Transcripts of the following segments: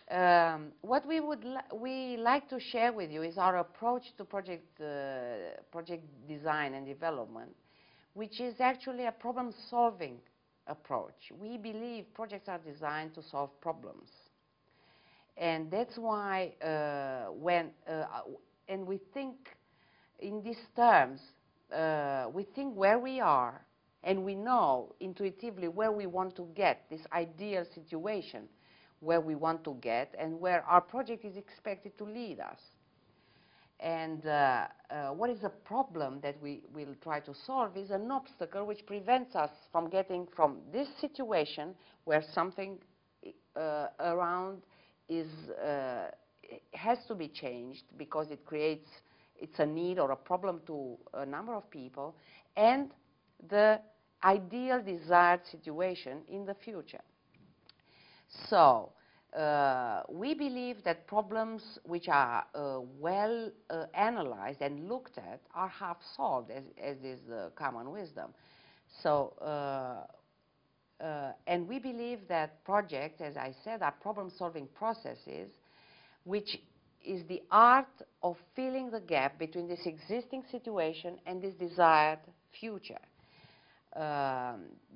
What we like to share with you is our approach to project design and development, which is actually a problem-solving approach. We believe projects are designed to solve problems. And that's why and we think in these terms, we think where we are, and we know intuitively where we want to get, this ideal situation where we want to get, and where our project is expected to lead us. And what is a problem that we will try to solve is an obstacle which prevents us from getting from this situation where something around has to be changed because it's a need or a problem to a number of people, and the ideal desired situation in the future. So we believe that problems which are well analyzed and looked at are half solved, as is the common wisdom. So, and we believe that projects, as I said, are problem-solving processes, which is the art of filling the gap between this existing situation and this desired future.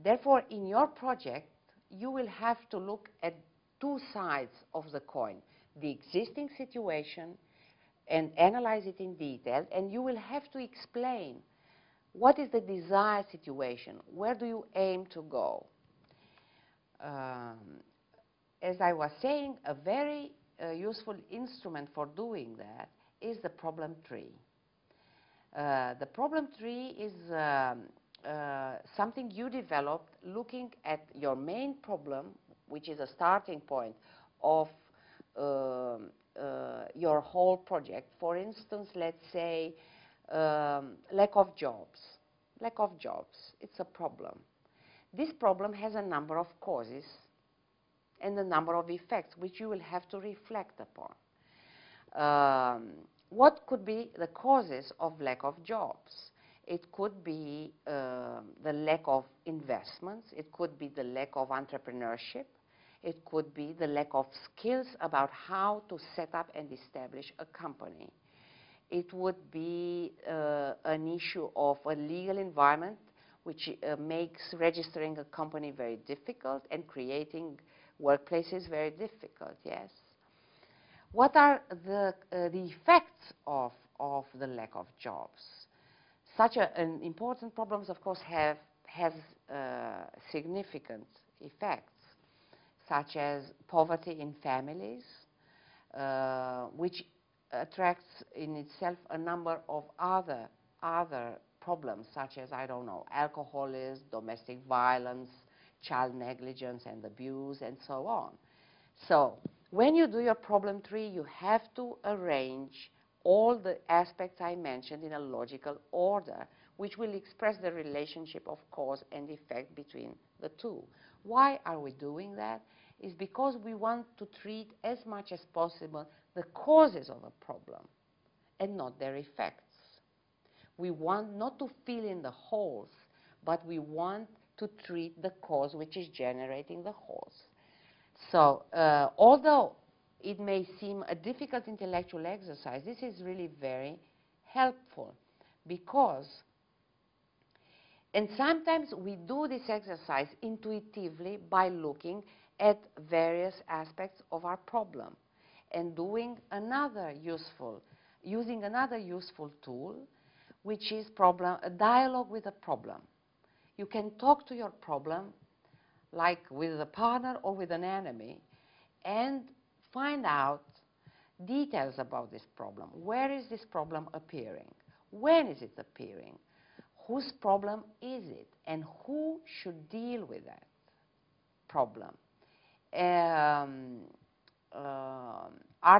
Therefore, in your project, you will have to look at two sides of the coin, the existing situation, and analyze it in detail, and you will have to explain what is the desired situation, where do you aim to go. As I was saying, a very useful instrument for doing that is the problem tree. The problem tree is something you developed looking at your main problem, which is a starting point of your whole project. For instance, let's say lack of jobs. Lack of jobs, it's a problem. This problem has a number of causes and a number of effects which you will have to reflect upon. What could be the causes of lack of jobs? It could be the lack of investments. It could be the lack of entrepreneurship. It could be the lack of skills about how to set up and establish a company. It would be an issue of a legal environment which makes registering a company very difficult and creating workplaces very difficult, yes. What are the effects of the lack of jobs? Such an important problems, of course, has significant effects, such as poverty in families, which attracts in itself a number of other problems, such as, I don't know, alcoholism, domestic violence, child negligence and abuse, and so on. So when you do your problem tree, you have to arrange all the aspects I mentioned in a logical order, which will express the relationship of cause and effect between the two. Why are we doing that? It's because we want to treat as much as possible the causes of a problem and not their effects. We want not to fill in the holes, but we want to treat the cause which is generating the holes. So although it may seem a difficult intellectual exercise, this is really very helpful because, and sometimes we do this exercise intuitively by looking at various aspects of our problem and using another useful tool, which is a dialogue with a problem. You can talk to your problem like with a partner or with an enemy and find out details about this problem. Where is this problem appearing? When is it appearing? Whose problem is it? And who should deal with that problem? Are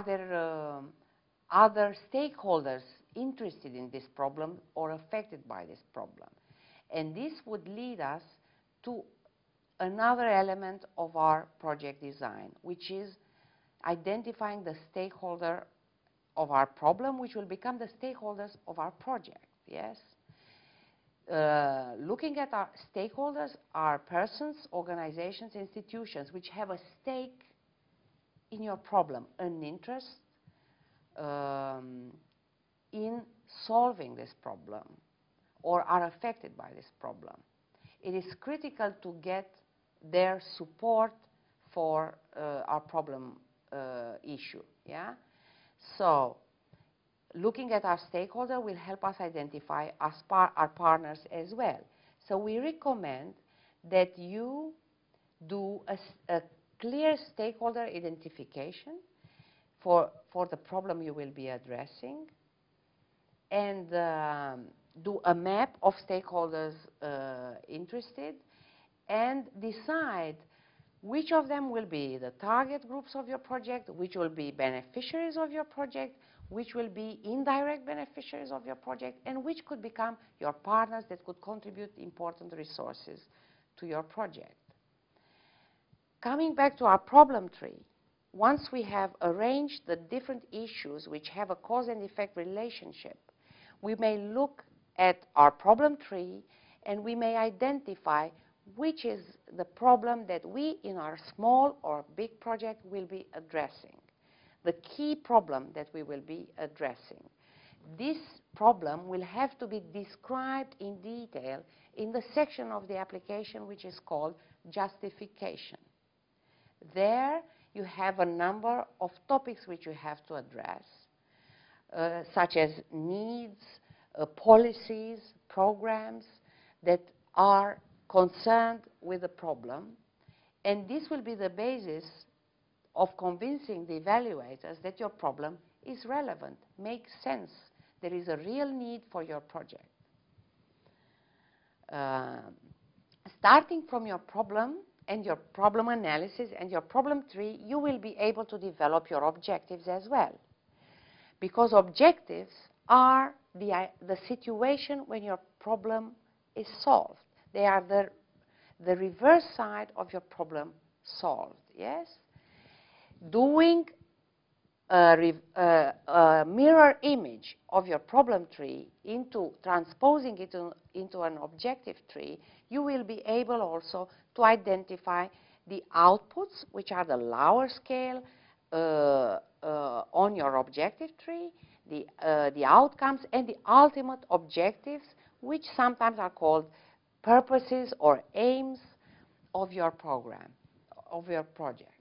there other stakeholders interested in this problem or affected by this problem? And this would lead us to another element of our project design, which is identifying the stakeholder of our problem, which will become the stakeholders of our project, yes? Looking at our stakeholders are persons, organizations, institutions, which have a stake in your problem an interest in solving this problem or are affected by this problem, it is critical to get their support for our problem issue. Yeah? So looking at our stakeholder will help us identify our partners as well. So we recommend that you do a clear stakeholder identification for the problem you will be addressing, and do a map of stakeholders interested, and decide which of them will be the target groups of your project, which will be beneficiaries of your project, which will be indirect beneficiaries of your project, and which could become your partners that could contribute important resources to your project. Coming back to our problem tree, once we have arranged the different issues which have a cause and effect relationship, we may look at our problem tree and we may identify which is the problem that we in our small or big project will be addressing, the key problem that we will be addressing. This problem will have to be described in detail in the section of the application which is called justification. There you have a number of topics which you have to address, such as needs, policies, programs that are concerned with the problem, and this will be the basis of convincing the evaluators that your problem is relevant, makes sense, there is a real need for your project. Starting from your problem and your problem analysis and your problem tree, you will be able to develop your objectives as well, because objectives are the situation when your problem is solved. They are the reverse side of your problem solved, yes? Doing a mirror image of your problem tree transposing it into an objective tree, you will be able also to identify the outputs, which are the lower scale on your objective tree, the outcomes, and the ultimate objectives, which sometimes are called purposes or aims of your program, of your project.